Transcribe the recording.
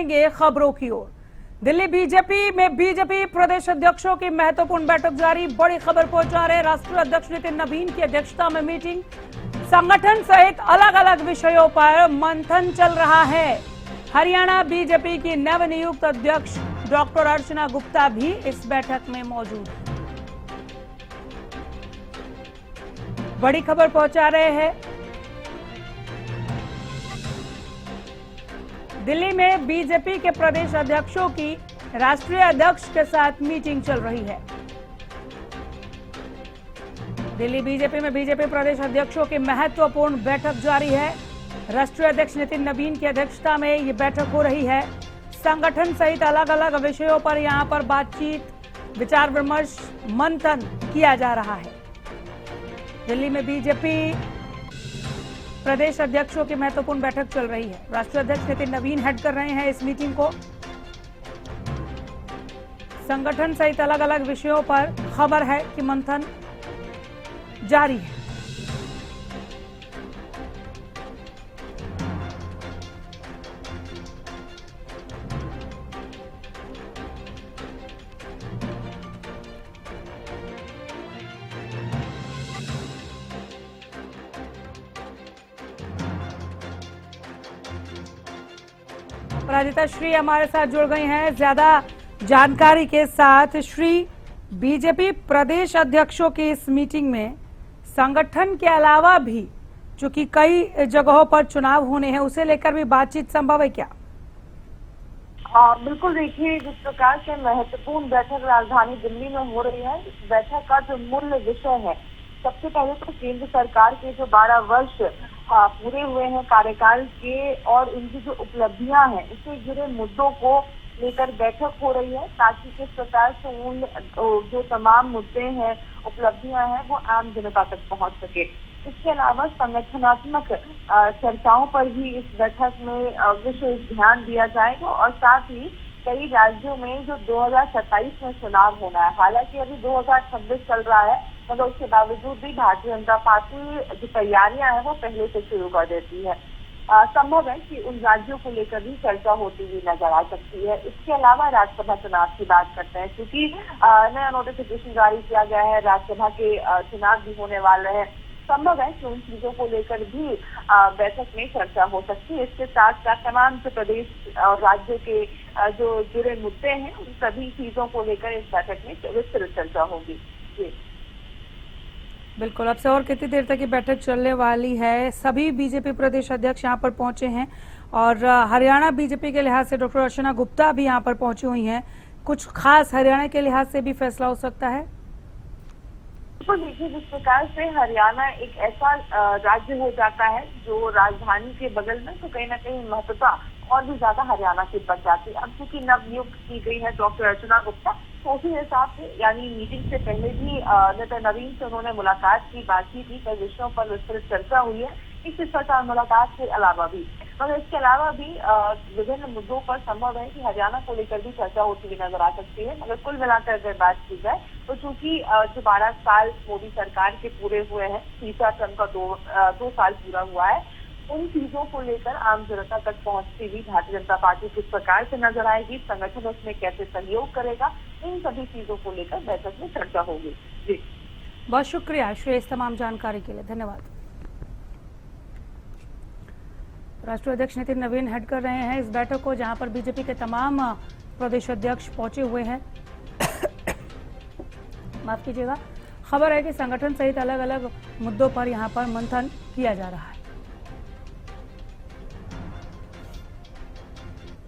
खबरों की ओर। दिल्ली बीजेपी में बीजेपी प्रदेश अध्यक्षों की महत्वपूर्ण बैठक जारी। बड़ी खबर पहुंचा रहे राष्ट्रीय अध्यक्ष नितिन नवीन की अध्यक्षता में मीटिंग। संगठन सहित अलग अलग विषयों पर मंथन चल रहा है। हरियाणा बीजेपी की नवनियुक्त अध्यक्ष डॉक्टर अर्चना गुप्ता भी इस बैठक में मौजूद है। बड़ी खबर पहुंचा रहे हैं। दिल्ली में बीजेपी के प्रदेश अध्यक्षों की राष्ट्रीय अध्यक्ष के साथ मीटिंग चल रही है। दिल्ली बीजेपी में बीजेपी प्रदेश अध्यक्षों की महत्वपूर्ण बैठक जारी है। राष्ट्रीय अध्यक्ष नितिन नवीन की अध्यक्षता में ये बैठक हो रही है। संगठन सहित अलग अलग विषयों पर यहां पर बातचीत, विचार विमर्श, मंथन किया जा रहा है। दिल्ली में बीजेपी प्रदेश अध्यक्षों की महत्वपूर्ण बैठक चल रही है। राष्ट्रीय अध्यक्ष नितिन नवीन हेड कर रहे हैं इस मीटिंग को। संगठन सहित अलग अलग विषयों पर खबर है कि मंथन जारी है। अपराजिता श्री हमारे साथ जुड़ गई हैं ज्यादा जानकारी के साथ। श्री, बीजेपी प्रदेश अध्यक्षों की इस मीटिंग में संगठन के अलावा भी चूंकि कई जगहों पर चुनाव होने हैं, उसे लेकर भी बातचीत संभव है क्या? बिल्कुल, देखिए जिस प्रकार से महत्वपूर्ण बैठक राजधानी दिल्ली में हो रही है, इस बैठक का जो मूल विषय है, सबसे पहले तो केंद्र सरकार के जो 12 वर्ष पूरे हुए हैं कार्यकाल के और उनकी जो उपलब्धियां हैं, उससे जुड़े मुद्दों को लेकर बैठक हो रही है, ताकि किस प्रकार से उन जो तमाम मुद्दे हैं, उपलब्धियां हैं, वो आम जनता तक पहुंच सके। इसके अलावा संगठनात्मक चर्चाओं पर भी इस बैठक में विशेष ध्यान दिया जाएगा और साथ ही कई राज्यों में जो 2027 में चुनाव होना है, हालांकि अभी 2026 चल रहा है, मगर उसके बावजूद भी भारतीय जनता पार्टी जो तैयारियां हैं वो पहले से शुरू कर देती है। संभव है कि उन राज्यों को लेकर भी चर्चा होती हुई नजर आ सकती है। इसके अलावा राज्यसभा चुनाव की बात करते हैं, क्योंकि नया नोटिफिकेशन जारी किया गया है, राज्यसभा के चुनाव भी होने वाले हैं। संभव है कि उन चीजों को लेकर भी बैठक में चर्चा हो सकती है। इसके साथ साथ तमाम जो प्रदेश और राज्यों के जो जुड़े मुद्दे हैं, उन सभी चीजों को लेकर इस बैठक में विस्तृत चर्चा होगी। जी बिल्कुल, अब से और कितनी देर तक ये बैठक चलने वाली है? सभी बीजेपी प्रदेश अध्यक्ष यहाँ पर पहुंचे हैं और हरियाणा बीजेपी के लिहाज से डॉक्टर अर्चना गुप्ता भी यहाँ पर पहुंची हुई हैं। कुछ खास हरियाणा के लिहाज से भी फैसला हो सकता है? तो देखिए, जिस प्रकार से हरियाणा एक ऐसा राज्य हो जाता है जो राजधानी के बगल में, तो कहीं ना कहीं महत्वता और भी ज्यादा हरियाणा की बढ़ जाती है। अब चूंकि नवनियुक्त की गई है डॉक्टर अर्चना गुप्ता, तो उसी हिसाब से यानी मीटिंग से पहले भी नितिन नवीन से उन्होंने मुलाकात की, बातचीत की, कई विषयों पर विस्तृत चर्चा हुई है। इस शिष्टाचार मुलाकात के अलावा भी, मगर इसके अलावा भी विभिन्न मुद्दों पर संभव है कि हरियाणा को लेकर भी चर्चा होती हुई नजर आ सकती है। मगर कुल मिलाकर अगर बात की जाए तो चूंकि जो 12 साल मोदी सरकार के पूरे हुए हैं, तीसरा टर्म का 2 साल पूरा हुआ है, उन चीजों को लेकर आम जनता तक पहुंचती हुई भारतीय जनता पार्टी किस प्रकार से नजर आएगी, संगठन उसमें कैसे सहयोग करेगा, इन सभी चीजों को लेकर बैठक में चर्चा होगी। जी बहुत शुक्रिया श्री, इस तमाम जानकारी के लिए धन्यवाद। राष्ट्रीय अध्यक्ष नितिन नवीन हेड कर रहे हैं इस बैठक को, जहां पर बीजेपी के तमाम प्रदेश अध्यक्ष पहुंचे हुए हैं। माफ कीजिएगा, खबर है कि संगठन सहित अलग अलग मुद्दों पर यहां पर मंथन किया जा रहा है।